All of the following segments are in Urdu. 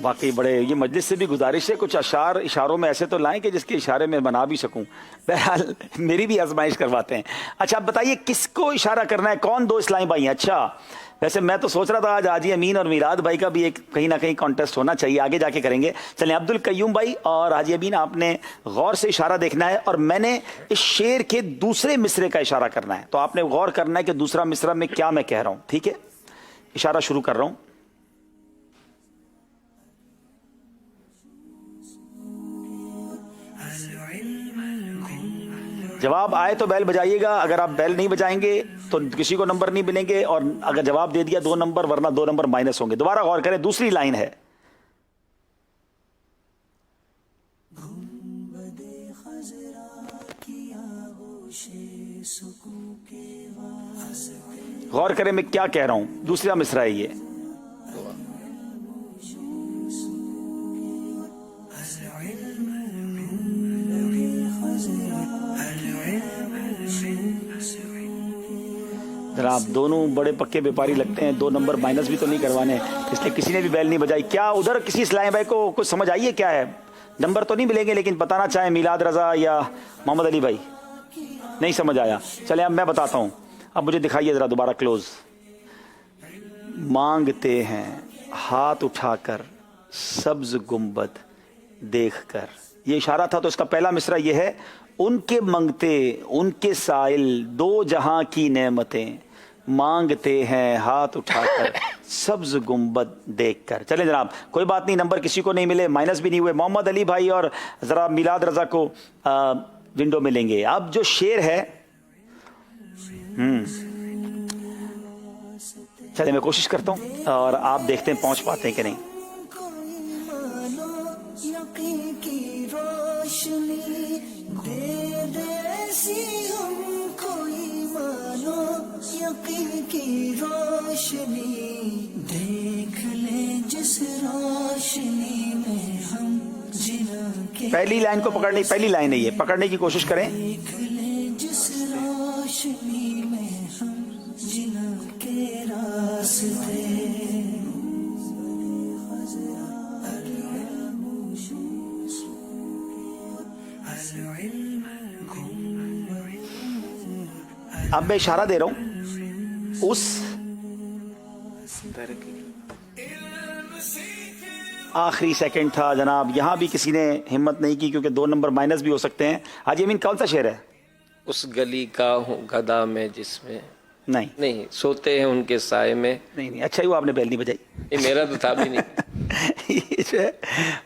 واقعی بڑے یہ مجلس سے بھی گزارش ہے کچھ اشعار اشاروں میں ایسے تو لائیں کہ جس کے اشارے میں بنا بھی سکوں. بہرحال میری بھی آزمائش کرواتے ہیں. اچھا اب بتائیے کس کو اشارہ کرنا ہے, کون دو اسلامی بھائی ہیں؟ اچھا ویسے میں تو سوچ رہا تھا آج حاجی امین اور میلاد بھائی کا بھی ایک کہیں نہ کہیں کانٹیسٹ ہونا چاہیے, آگے جا کے کریں گے. چلیں عبد القیوم بھائی اور حاجی امین آپ نے غور سے اشارہ دیکھنا ہے اور میں نے اس شعر کے دوسرے مصرے کا اشارہ کرنا ہے, تو آپ نے غور کرنا ہے کہ دوسرا مصرع میں کیا میں کہہ رہا ہوں. ٹھیک ہے, اشارہ شروع کر رہا ہوں. جواب آئے تو بیل بجائیے گا, اگر آپ بیل نہیں بجائیں گے تو کسی کو نمبر نہیں ملیں گے, اور اگر جواب دے دیا 2 نمبر, ورنہ 2 نمبر مائنس ہوں گے. دوبارہ غور کریں, دوسری لائن ہے. غور کریں میں کیا کہہ رہا ہوں, دوسرا مصرع ہے یہ. آپ دونوں بڑے پکے بیپاری لگتے ہیں, 2 نمبر مائنس بھی تو نہیں کروانے, اس لیے کسی نے بھی بیل نہیں بجائی. کیا ادھر کسی اسلامی بھائی کو کچھ سمجھ آئیے کیا ہے؟ نمبر تو نہیں ملیں گے لیکن بتانا چاہیں میلاد رضا یا محمد علی بھائی, نہیں سمجھ آیا. چلیں اب میں بتاتا ہوں, اب مجھے دکھائیے ذرا دوبارہ کلوز. مانگتے ہیں ہاتھ اٹھا کر سبز گنبد دیکھ کر, یہ اشارہ تھا. تو اس کا پہلا مصرع یہ ہے, ان کے منگتے ان کے سائل 2 جہاں کی نعمتیں, مانگتے ہیں ہاتھ اٹھا کر سبز گنبد دیکھ کر. چلیں جناب کوئی بات نہیں, نمبر کسی کو نہیں ملے, مائنس بھی نہیں ہوئے. محمد علی بھائی اور ذرا میلاد رضا کو ونڈو میں لیں گے. اب جو شعر ہے, چلیں میں کوشش کرتا ہوں اور آپ دیکھتے ہیں پہنچ پاتے ہیں کہ نہیں. کی روشنی دیکھ لے جس روشنی میں ہم جنا کے, پہلی لائن کو پکڑنے, پہلی لائن ہے یہ, پکڑنے کی کوشش کریں. دیکھ لے جس روشنی میں ہم جنا کے راستے. اب میں اشارہ دے رہا ہوں اس آخری سیکنڈ تھا جناب, یہاں بھی کسی نے ہمت نہیں کی کیونکہ 2 نمبر مائنس بھی ہو سکتے ہیں. حاجی امین کون سا شعر ہے؟ اس گلی کا ہوں گدا میں جس میں نہیں سوتے ہیں ان کے سائے میں. نہیں اچھا ہی وہ آپ نے بیل نہیں بجائی, یہ میرا تو تھا بھی نہیں. یہ جو ہے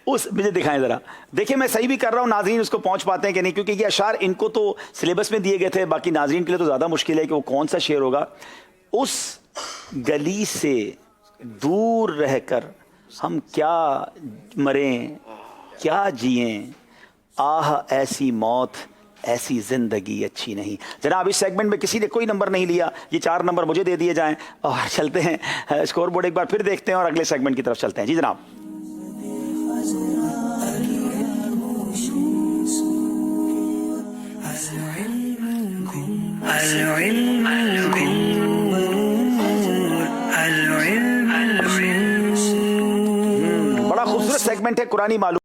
اس مجھے دکھائیں ذرا, دیکھیں میں صحیح بھی کر رہا ہوں, ناظرین اس کو پہنچ پاتے ہیں کہ نہیں, کیونکہ یہ اشعار ان کو تو سلیبس میں دیے گئے تھے, باقی ناظرین کے لیے تو زیادہ مشکل ہے کہ وہ کون سا شعر ہوگا. اس گلی سے دور رہ کر ہم کیا مریں کیا جئیں, آہ ایسی موت ایسی زندگی اچھی نہیں. جناب اس سیگمنٹ میں کسی نے کوئی نمبر نہیں لیا, یہ 4 نمبر مجھے دے دیے جائیں اور چلتے ہیں اسکور بورڈ ایک بار پھر دیکھتے ہیں اور اگلے سیگمنٹ کی طرف چلتے ہیں. جی جناب. بڑا خوبصورت سیگمنٹ ہے قرآنی معلوم.